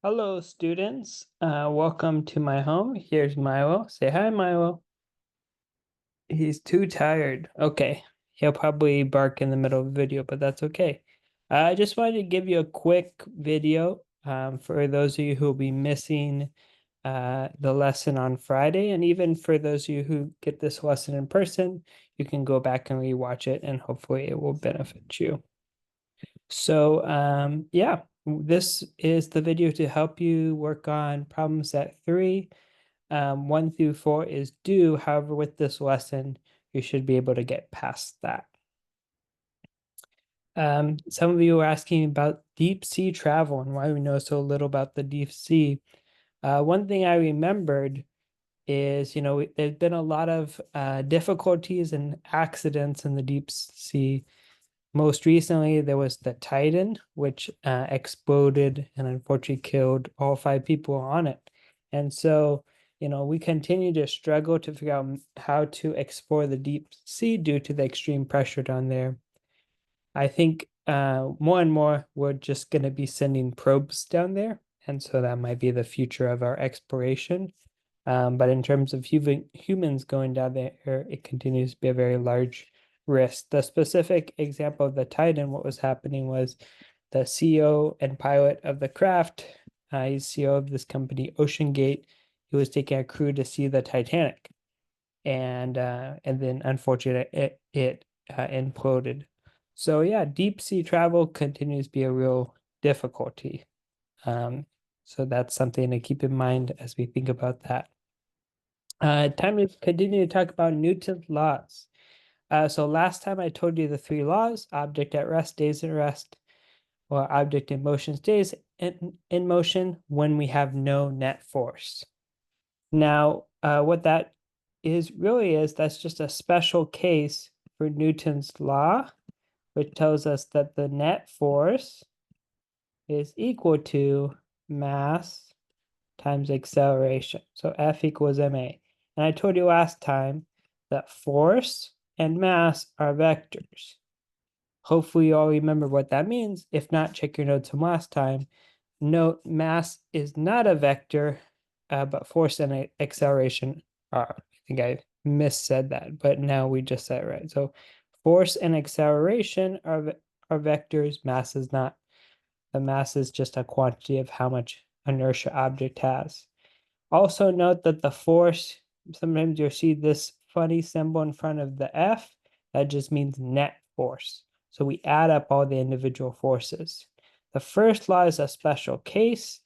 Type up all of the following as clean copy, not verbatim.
Hello, students. Welcome to my home. Here's Milo. Say hi, Milo. He's too tired. Okay. He'll probably bark in the middle of the video, but that's okay. I just wanted to give you a quick video for those of you who will be missing the lesson on Friday. And even for those of you who get this lesson in person, you can go back and rewatch it and hopefully it will benefit you. So yeah, this is the video to help you work on problem set 3. 1 through 4 is due. However, with this lesson, you should be able to get past that. Some of you are asking about deep sea travel and why we know so little about the deep sea. One thing I remembered is, there's been a lot of difficulties and accidents in the deep sea. Most recently, there was the Titan, which exploded and unfortunately killed all 5 people on it. And so, we continue to struggle to figure out how to explore the deep sea due to the extreme pressure down there. I think more and more we're just going to be sending probes down there. And so that might be the future of our exploration. But in terms of humans going down there, it continues to be a very large risk. The specific example of the Titan, what was happening was the CEO and pilot of the craft, he's CEO of this company, OceanGate. He was taking a crew to see the Titanic, and then unfortunately it imploded. So yeah, deep sea travel continues to be a real difficulty. So that's something to keep in mind as we think about that. Time to continue to talk about Newton's laws. So last time I told you the 3 laws: object at rest stays at rest, or object in motion stays in motion when we have no net force. Now, what that is, that's just a special case for Newton's law, which tells us that the net force is equal to mass times acceleration. So F equals ma. And I told you last time that force and mass are vectors. Hopefully you all remember what that means. If not, check your notes from last time. Note mass is not a vector, but force and acceleration are. I think I missaid that, but now we just said it right. So force and acceleration are vectors, mass is not. The mass is just a quantity of how much inertia object has. Also note that the force, sometimes you'll see this funny symbol in front of the F, that just means net force. So we add up all the individual forces. The first law is a special case.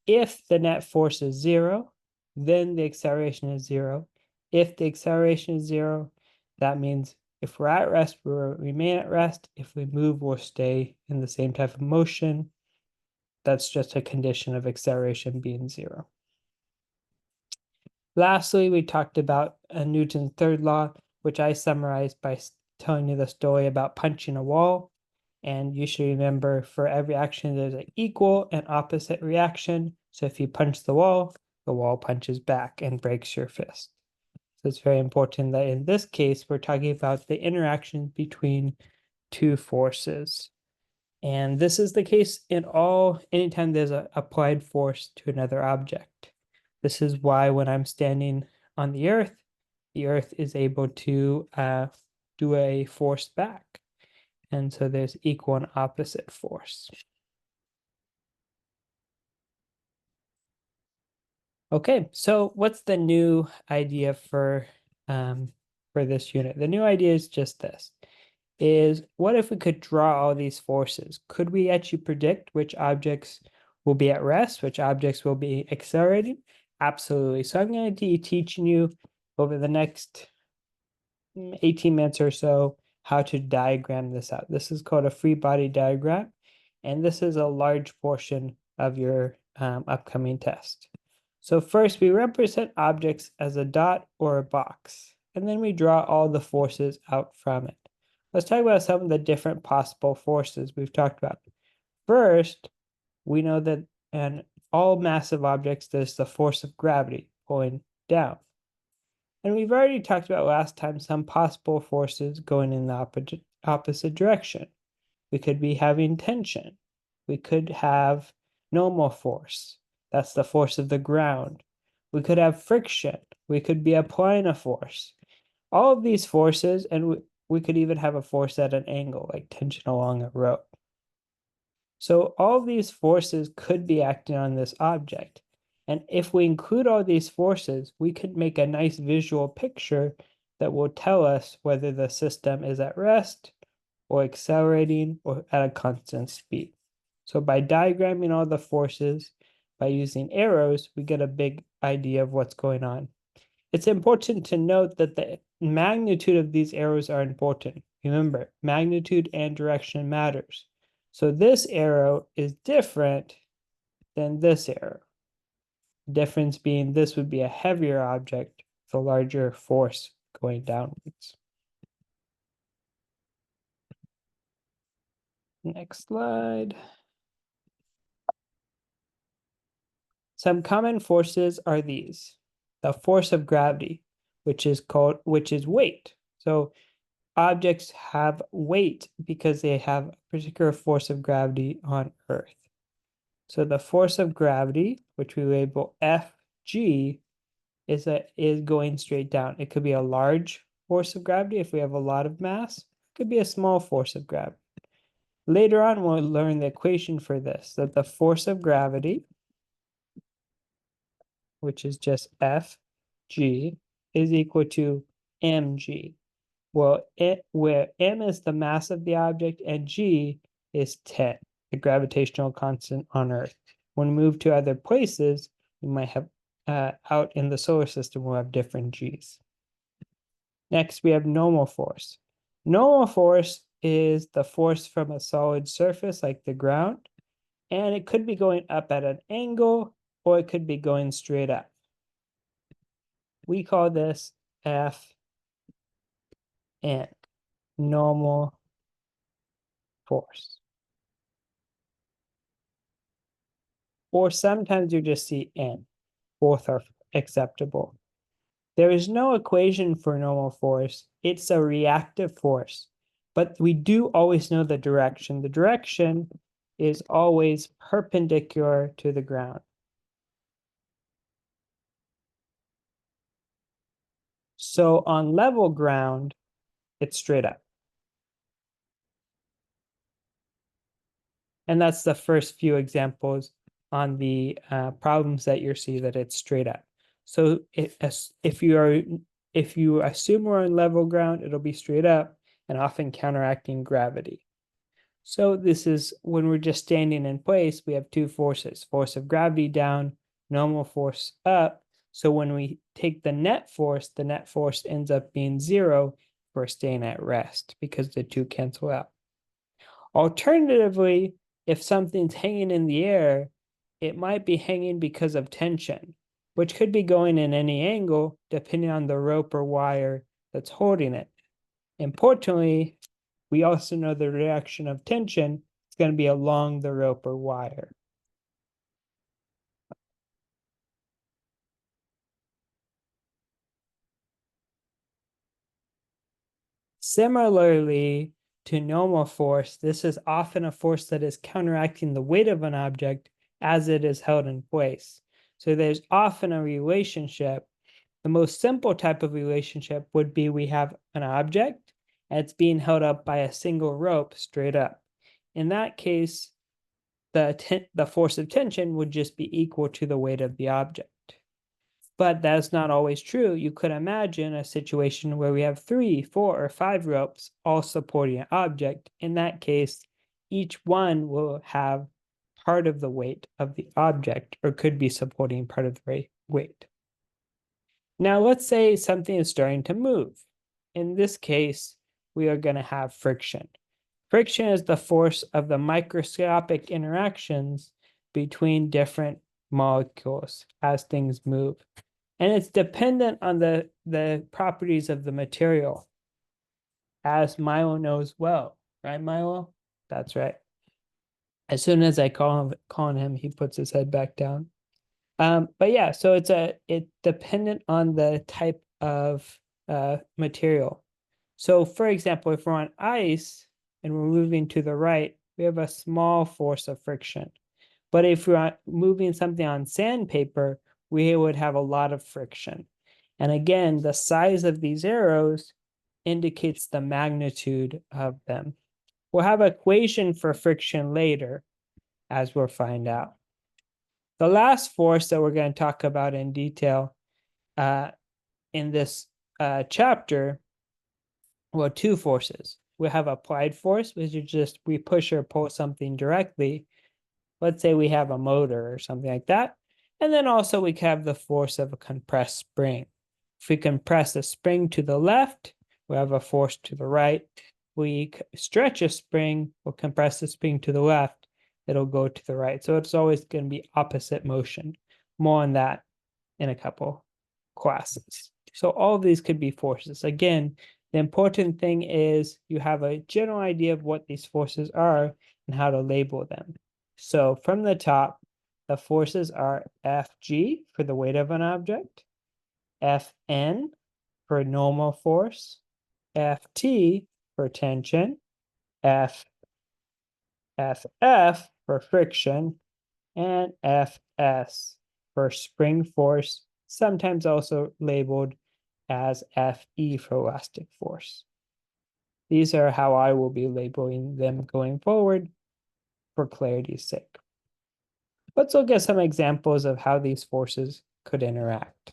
If the net force is 0, then the acceleration is 0. If the acceleration is 0, that means if we're at rest, we'll remain at rest. If we move, we'll stay in the same type of motion. That's just a condition of acceleration being 0. Lastly, we talked about Newton's third law, which I summarized by telling you the story about punching a wall. And you should remember, for every action, there's an equal and opposite reaction. So if you punch the wall punches back and breaks your fist. So it's very important that in this case, we're talking about the interaction between 2 forces. And this is the case anytime there's an applied force to another object. This is why when I'm standing on the Earth is able to do a force back. And so there's equal and opposite force. Okay, so what's the new idea for this unit? The new idea is just this. What if we could draw all these forces? Could we actually predict which objects will be at rest, which objects will be accelerating? Absolutely. So I'm going to be teaching you over the next 18 minutes or so how to diagram this out. This is called a free body diagram, and this is a large portion of your upcoming test. So first, we represent objects as a dot or a box, and then we draw all the forces out from it. Let's talk about some of the different possible forces we've talked about. First, we know that in all massive objects, there's the force of gravity pulling down. And we've already talked about last time some possible forces going in the opposite direction. We could be having tension. We could have normal force. That's the force of the ground. We could have friction. We could be applying a force. All of these forces, and we could even have a force at an angle, like tension along a rope. So all of these forces could be acting on this object. And if we include all these forces, we could make a nice visual picture that will tell us whether the system is at rest or accelerating or at a constant speed. So by diagramming all the forces, by using arrows, we get a big idea of what's going on. It's important to note that the magnitude of these arrows are important. Remember, magnitude and direction matters. So this arrow is different than this arrow. The difference being this would be a heavier object with a larger force going downwards. Next slide. Some common forces are these. The force of gravity, which is weight. So objects have weight because they have a particular force of gravity on Earth. So the force of gravity, which we label Fg, is going straight down. It could be a large force of gravity if we have a lot of mass. It could be a small force of gravity. Later on, we'll learn the equation for this, that the force of gravity, which is just Fg, is equal to mg. Well, where m is the mass of the object and g is 10, the gravitational constant on Earth. When we move to other places, we might have out in the solar system, we'll have different g's. Next, we have normal force. Normal force is the force from a solid surface like the ground, and it could be going up at an angle or it could be going straight up. We call this Fn, normal force. Or sometimes you just see N. Both are acceptable. There is no equation for normal force. It's a reactive force. But we do always know the direction. The direction is always perpendicular to the ground. So on level ground, it's straight up. And that's the first few examples on the problems that you see that it's straight up. So if you assume we're on level ground, it'll be straight up and often counteracting gravity. So this is when we're just standing in place, we have two forces, force of gravity down, normal force up. So when we take the net force ends up being 0 if we're staying at rest because the two cancel out. Alternatively, if something's hanging in the air, it might be hanging because of tension, which could be going in any angle depending on the rope or wire that's holding it. Importantly, we also know the direction of tension is going to be along the rope or wire. Similarly to normal force, this is often a force that is counteracting the weight of an object as it is held in place. So there's often a relationship. The most simple type of relationship would be we have an object and it's being held up by a single rope straight up. In that case, the force of tension would just be equal to the weight of the object. But that's not always true. You could imagine a situation where we have 3, 4, or 5 ropes all supporting an object. In that case, each one will have part of the weight of the object or could be supporting part of the weight. Now, let's say something is starting to move. In this case, we are going to have friction. Friction is the force of the microscopic interactions between different molecules as things move. And it's dependent on the properties of the material, as Milo knows well. Right, Milo? That's right. As soon as I call him, he puts his head back down. But yeah, so it's dependent on the type of material. So for example, if we're on ice and we're moving to the right, we have a small force of friction. But if we're moving something on sandpaper, we would have a lot of friction. And again, the size of these arrows indicates the magnitude of them. We'll have an equation for friction later, as we'll find out. The last force that we're going to talk about in detail in this chapter, well, two forces. We have applied force, which is just we push or pull something directly. Let's say we have a motor or something like that. And then also we have the force of a compressed spring. If we compress a spring to the left, we have a force to the right. We stretch a spring, we'll compress the spring to the left, it'll go to the right. So it's always going to be opposite motion. More on that in a couple classes. So all of these could be forces. Again, the important thing is you have a general idea of what these forces are and how to label them. So from the top, the forces are Fg for the weight of an object, Fn for normal force, Ft for tension, Ff for friction, and Fs for spring force, sometimes also labeled as Fe for elastic force. These are how I will be labeling them going forward for clarity's sake. Let's look at some examples of how these forces could interact.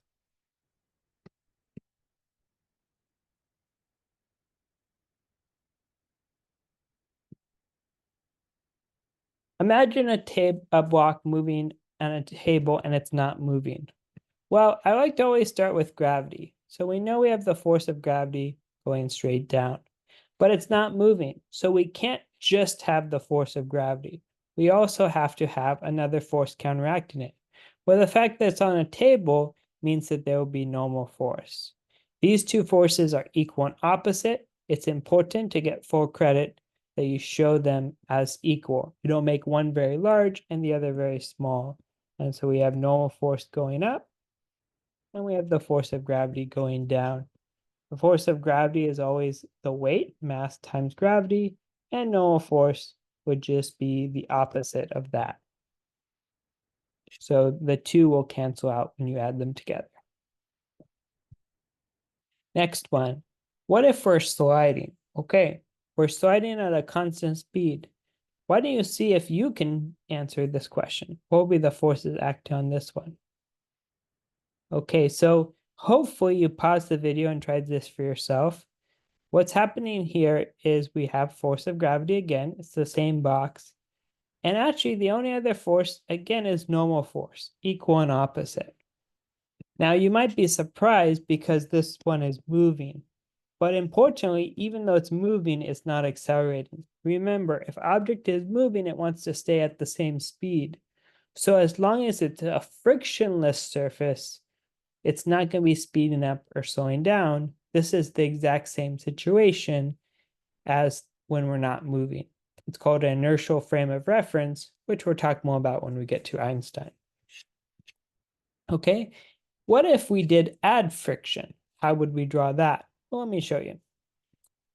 Imagine a block moving on a table and it's not moving. Well, I like to always start with gravity. So we know we have the force of gravity going straight down, but it's not moving. So we can't just have the force of gravity. We also have to have another force counteracting it. Well, the fact that it's on a table means that there will be normal force. These two forces are equal and opposite. It's important to get full credit that you show them as equal. You don't make one very large and the other very small. And so we have normal force going up, and we have the force of gravity going down. The force of gravity is always the weight, mass times gravity, and normal force would just be the opposite of that. So the two will cancel out when you add them together. Next one, what if we're sliding? Okay, we're sliding at a constant speed. Why don't you see if you can answer this question? What will be the forces acting on this one? Okay, so hopefully you pause the video and try this for yourself. What's happening here is we have force of gravity again. It's the same box. And actually, the only other force, again, is normal force, equal and opposite. Now, you might be surprised because this one is moving. But importantly, even though it's moving, it's not accelerating. Remember, if object is moving, it wants to stay at the same speed. So as long as it's a frictionless surface, it's not going to be speeding up or slowing down. This is the exact same situation as when we're not moving. It's called an inertial frame of reference, which we'll talk more about when we get to Einstein. Okay, what if we did add friction? How would we draw that? Well, let me show you.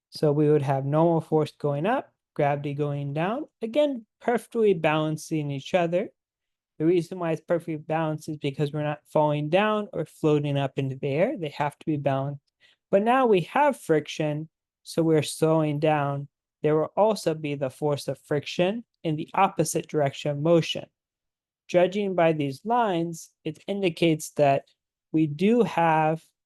So we would have normal force going up, gravity going down, again, perfectly balancing each other. The reason why it's perfectly balanced is because we're not falling down or floating up into the air. They have to be balanced. But now we have friction, so we're slowing down. There will also be the force of friction in the opposite direction of motion. Judging by these lines, it indicates that we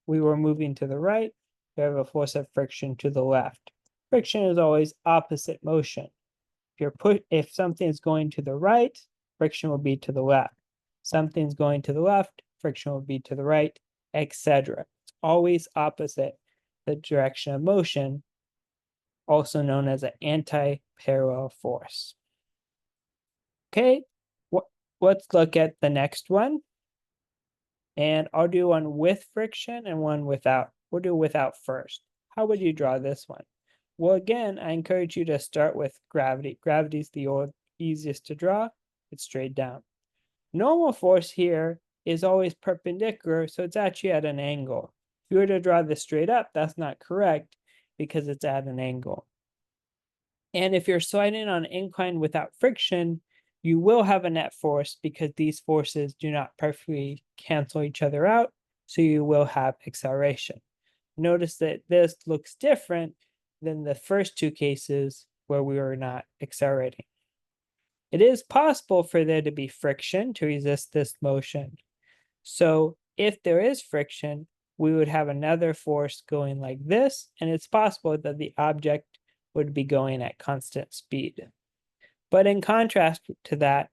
were moving to the right, we have a force of friction to the left. Friction is always opposite motion. If something is going to the right, friction will be to the left. Something's going to the left, friction will be to the right, etc. It's always opposite the direction of motion, also known as an anti-parallel force. Okay, let's look at the next one. And I'll do one with friction and one without. We'll do without first. How would you draw this one? Well, again, I encourage you to start with gravity. Gravity is the easiest to draw. It's straight down. Normal force here is always perpendicular, so it's actually at an angle. If you were to draw this straight up, that's not correct because it's at an angle. And if you're sliding on an incline without friction, you will have a net force because these forces do not perfectly cancel each other out, so you will have acceleration. Notice that this looks different than the first two cases where we were not accelerating. It is possible for there to be friction to resist this motion. So if there is friction, we would have another force going like this, and it's possible that the object would be going at constant speed. But in contrast to that,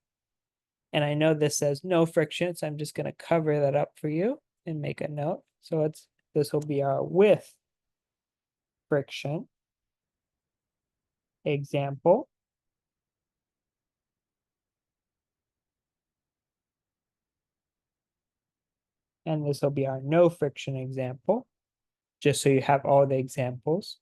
and I know this says no friction, so I'm just going to cover that up for you and make a note. So this will be our with friction example. And this will be our no friction example, just so you have all the examples.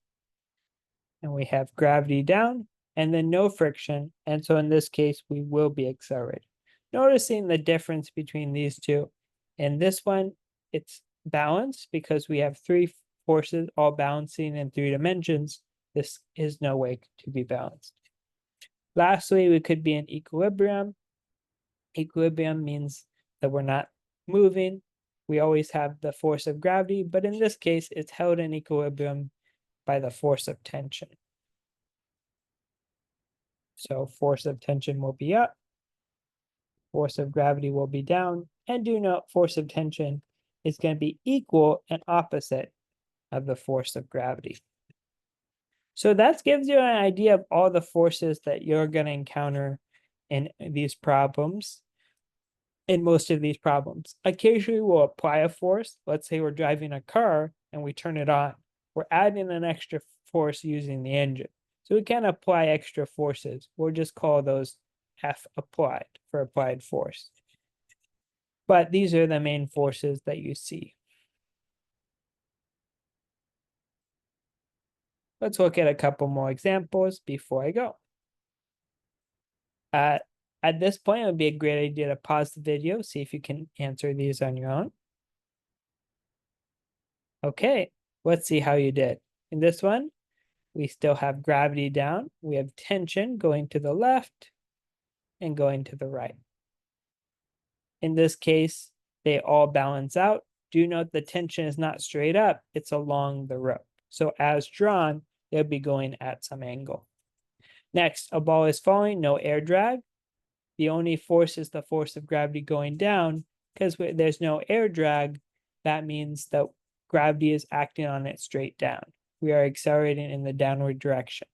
And we have gravity down and then no friction. And so in this case, we will be accelerated. Noticing the difference between these two. In this one, it's balanced because we have three forces all balancing in 3 dimensions. This is no way to be balanced. Lastly, we could be in equilibrium. Equilibrium means that we're not moving. We always have the force of gravity, but in this case, it's held in equilibrium by the force of tension. So force of tension will be up, force of gravity will be down, and do note force of tension is going to be equal and opposite of the force of gravity. So that gives you an idea of all the forces that you're going to encounter in these problems. In most of these problems, occasionally we'll apply a force. Let's say we're driving a car and we turn it on. We're adding an extra force using the engine. So we can apply extra forces. We'll just call those F applied for applied force. But these are the main forces that you see. Let's look at a couple more examples before I go. At this point, it would be a great idea to pause the video, see if you can answer these on your own. Okay, let's see how you did. In this one, we still have gravity down. We have tension going to the left and going to the right. In this case, they all balance out. Do note the tension is not straight up, it's along the rope. So as drawn, they'll be going at some angle. Next, a ball is falling, no air drag. The only force is the force of gravity going down. Because there's no air drag, that means that gravity is acting on it straight down. We are accelerating in the downward direction.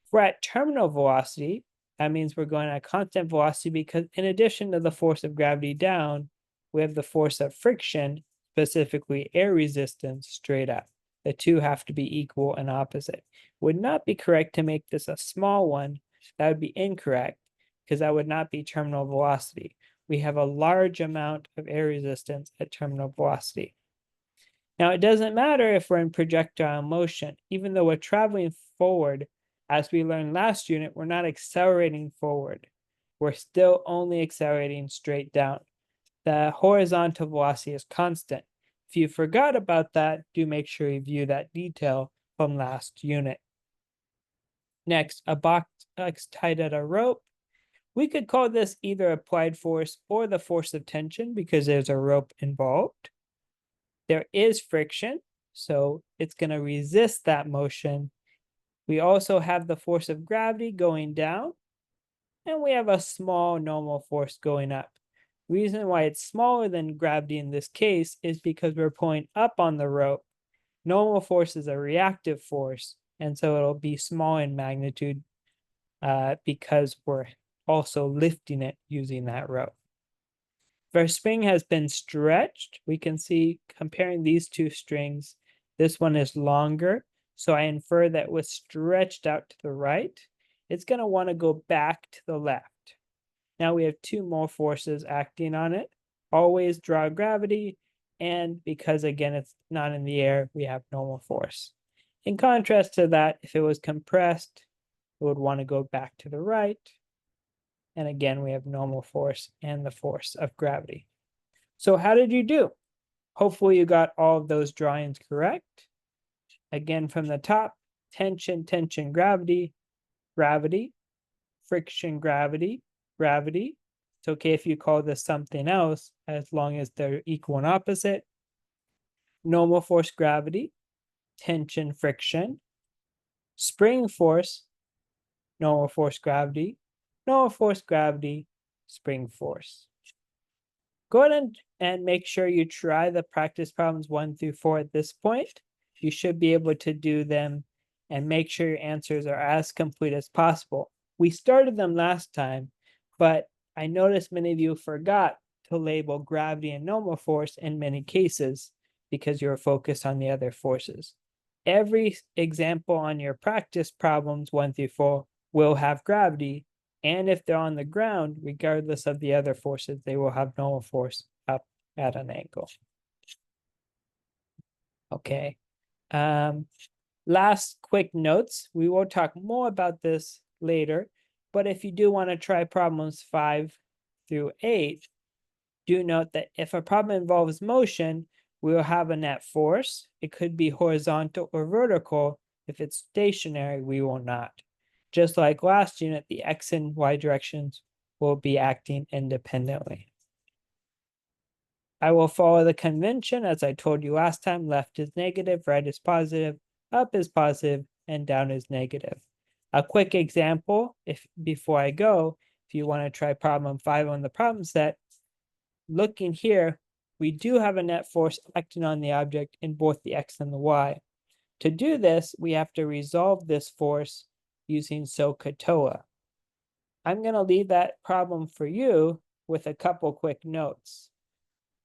If we're at terminal velocity, that means we're going at constant velocity because in addition to the force of gravity down, we have the force of friction, specifically air resistance, straight up. The two have to be equal and opposite. Would not be correct to make this a small one. That would be incorrect because that would not be terminal velocity. We have a large amount of air resistance at terminal velocity. Now, it doesn't matter if we're in projectile motion. Even though we're traveling forward, as we learned last unit, we're not accelerating forward. We're still only accelerating straight down. The horizontal velocity is constant. If you forgot about that, do make sure you view that detail from last unit. Next, a box tied at a rope. We could call this either applied force or the force of tension because there's a rope involved. There is friction, so it's going to resist that motion. We also have the force of gravity going down, and we have a small normal force going up. Reason why it's smaller than gravity in this case is because we're pulling up on the rope. Normal force is a reactive force, and so it'll be small in magnitude because we're also lifting it using that rope. If our spring has been stretched, we can see comparing these two strings, this one is longer. So I infer that was stretched out to the right. It's going to want to go back to the left. Now we have two more forces acting on it. Always draw gravity. And because, again, it's not in the air, we have normal force. In contrast to that, if it was compressed, it would want to go back to the right. And again, we have normal force and the force of gravity. So how did you do? Hopefully you got all of those drawings correct. Again, from the top, tension, tension, gravity, gravity, friction, gravity, gravity. It's okay if you call this something else as long as they're equal and opposite. Normal force, gravity, tension, friction, spring force, normal force, gravity, normal force, gravity, spring force. Go ahead and make sure you try the practice problems 1 through 4 at this point. You should be able to do them and make sure your answers are as complete as possible. We started them last time, but I noticed many of you forgot to label gravity and normal force in many cases because you were focused on the other forces. Every example on your practice problems 1 through 4 will have gravity, and if they're on the ground, regardless of the other forces, they will have normal force up at an angle. Okay. Last quick notes. We will talk more about this later, but if you do want to try problems 5 through 8, do note that if a problem involves motion, we will have a net force. It could be horizontal or vertical. If it's stationary, we will not. Just like last unit, the X and Y directions will be acting independently. I will follow the convention as I told you last time. Left is negative, right is positive, up is positive, and down is negative. A quick example, before I go, if you want to try problem 5 on the problem set, looking here, we do have a net force acting on the object in both the X and the Y. To do this, we have to resolve this force using SOHCAHTOA. I'm going to leave that problem for you with a couple quick notes.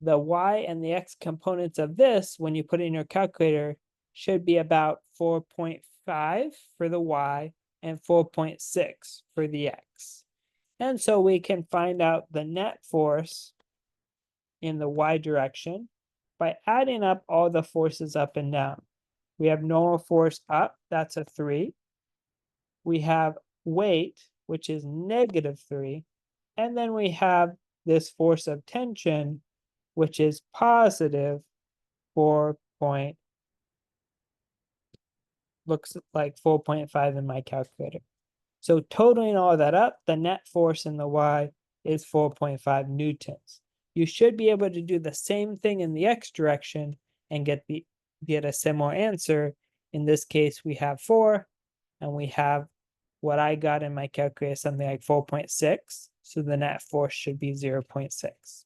The Y and the X components of this, when you put it in your calculator, should be about 4.5 for the Y and 4.6 for the X. And so we can find out the net force in the Y direction by adding up all the forces up and down. We have normal force up, that's a 3. We have weight, which is -3. And then we have this force of tension, which is positive 4. Looks like 4.5 in my calculator. So totaling all that up, the net force in the Y is 4.5 newtons. You should be able to do the same thing in the X direction and get a similar answer. In this case, we have 4, and we have what I got in my calculator, something like 4.6. So the net force should be 0.6.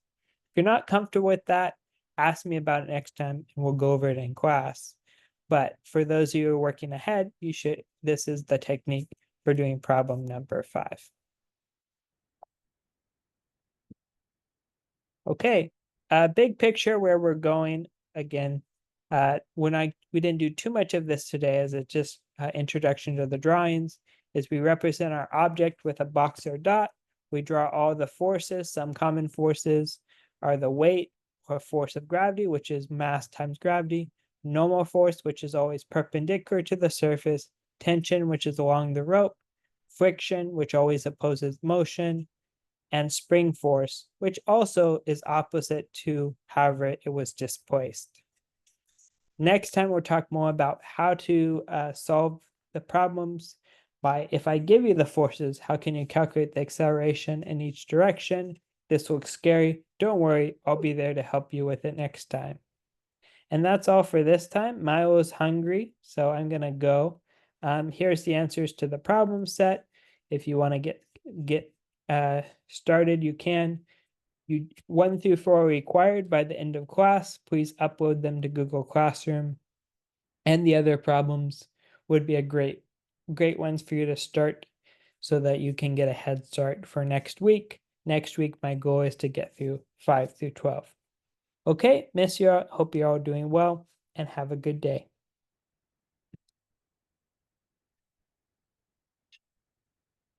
If you're not comfortable with that, ask me about it next time and we'll go over it in class. But for those of you who are working ahead, this is the technique for doing problem number 5. Okay, big picture where we're going. Again, we didn't do too much of this today as it's just introduction to the drawings, is we represent our object with a box or dot. We draw all the forces. Some common forces are the weight or force of gravity, which is mass times gravity, normal force, which is always perpendicular to the surface, tension, which is along the rope, friction, which always opposes motion, and spring force, which also is opposite to however it was displaced. Next time, we'll talk more about how to solve the problems by, if I give you the forces, how can you calculate the acceleration in each direction? This looks scary. Don't worry, I'll be there to help you with it next time. And that's all for this time. Milo's hungry, so I'm gonna go. Here's the answers to the problem set. If you want to get started, you can. 1 through 4 are required by the end of class. Please upload them to Google Classroom. And the other problems would be a great ones for you to start so that you can get a head start for next week. Next week, my goal is to get through 5 through 12. Okay, miss you all. Hope you're all doing well and have a good day.